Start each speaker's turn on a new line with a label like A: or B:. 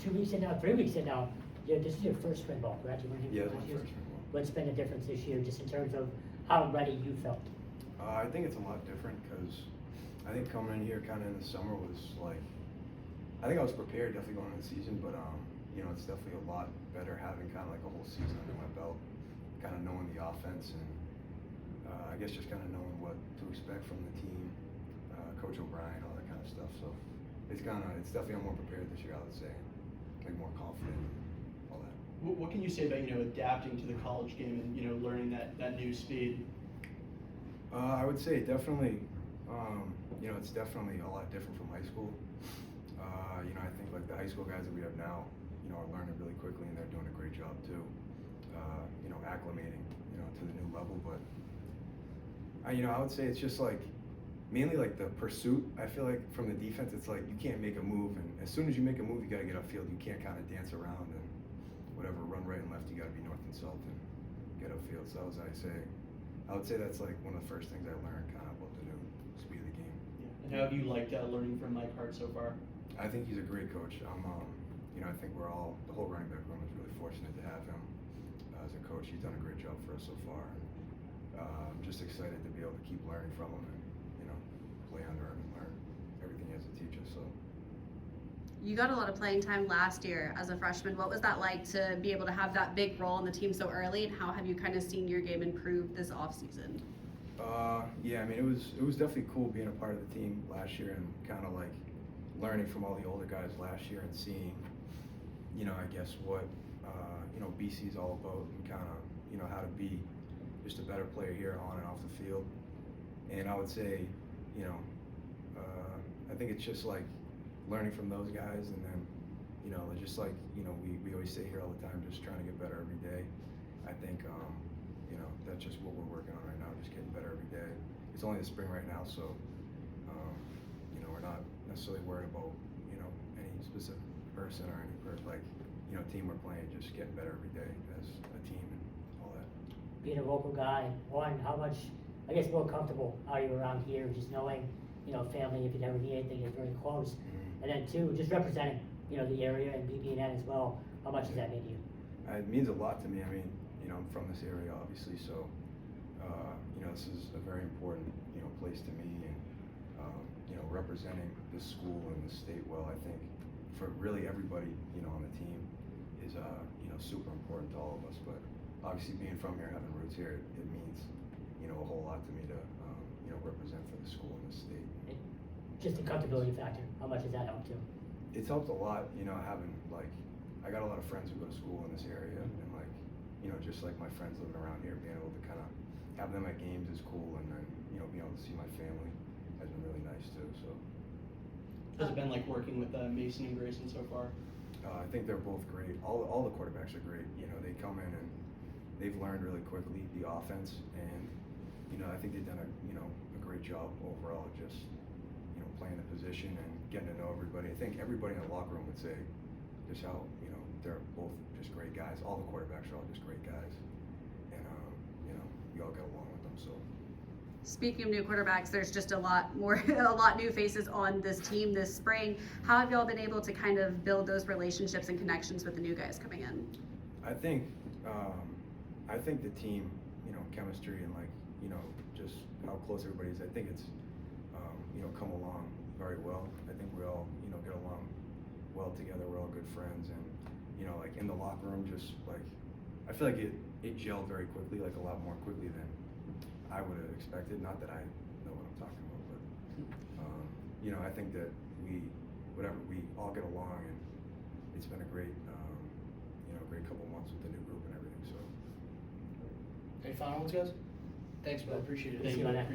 A: 2 weeks in now, 3 weeks in now, this is your first spring ball, correct? You weren't here
B: Yeah,
A: for
B: it's my
A: last year?
B: first spring ball.
A: What's been the difference this year, just in terms of how ready you felt?
B: I think it's a lot different because I think coming in here kind of in the summer was like, I think I was prepared definitely going into the season, but it's definitely a lot better having kind of like a whole season under my belt, kind of knowing the offense and I guess just kind of knowing what to expect from the team, Coach O'Brien, all that kind of stuff. So it's definitely I'm more prepared this year, I would say, like more confident, and all that.
C: What can you say about adapting to the college game and learning that new speed?
B: I would say definitely, it's definitely a lot different from high school. I think like the high school guys that we have now, are learning really quickly and they're doing a great job too. Acclimating, to the new level. But I would say it's just like mainly like the pursuit. I feel like from the defense, it's like you can't make a move, and as soon as you make a move, you got to get upfield. You can't kind of dance around and whatever, run right and left. You got to be north and south and get upfield. So I would say that's like one of the first things I learned kind of about the new speed of the game.
C: Yeah. And how have you liked learning from Mike Hart so far?
B: I think he's a great coach. I think the whole running back room is really fortunate to have him as a coach. He's done a great job for us so far. I'm just excited to be able to keep learning from him and, play under him and learn everything he has to teach us. So.
D: You got a lot of playing time last year as a freshman. What was that like to be able to have that big role in the team so early, and how have you kind of seen your game improve this offseason?
B: It was definitely cool being a part of the team last year and kind of like learning from all the older guys last year and seeing, I guess what, BC is all about and kind of, how to be just a better player here on and off the field. And I would say, I think it's just like learning from those guys and then, just like, we always say here all the time, just trying to get better every day. I think, that's just what we're working on right now, just getting better every day. It's only the spring right now, so, we're not necessarily worried about, any specific person or any team we're playing, just getting better every day as a team and all that.
A: Being a local guy, how much, I guess, more comfortable are you around here, just knowing, family, if you never need anything, is very close.
B: Mm-hmm.
A: And then two, just representing, the area and BBN as well. How much does that mean to you?
B: It means a lot to me. I mean, I'm from this area, obviously, so, this is a very important, place to me, and, representing this school and the state well, I think, for really everybody, on the team is, super important to all of us. But obviously being from here, having roots here, it means, a whole lot to me to, represent for the school and the state.
A: Just the comfortability factor, how much does that help too?
B: It's helped a lot, having I got a lot of friends who go to school in this area, and just like my friends living around here, being able to kind of have them at games is cool, and then, being able to see my family has been really nice too, so.
C: How's it been like working with Mason and Grayson so far?
B: I think they're both great. All the quarterbacks are great. They come in and they've learned really quickly the offense, and, I think they've done a great job overall, just, playing the position and getting to know everybody. I think everybody in the locker room would say just how, they're both just great guys. All the quarterbacks are all just great guys. And, we all get along with them, so.
D: Speaking of new quarterbacks, there's just a lot new faces on this team this spring. How have y'all been able to kind of build those relationships and connections with the new guys coming in?
B: I think the team, chemistry and just how close everybody is. I think it's, come along very well. I think we all, get along well together. We're all good friends, and in the locker room, just I feel like it gelled very quickly, a lot more quickly than I would have expected. Not that I know what I'm talking about, but I think that we all get along, and it's been a great, great couple months with the new group and everything. So.
E: Any final ones, guys? Thanks, bro. Appreciate it.
A: Thank you.
C: Appreciate it.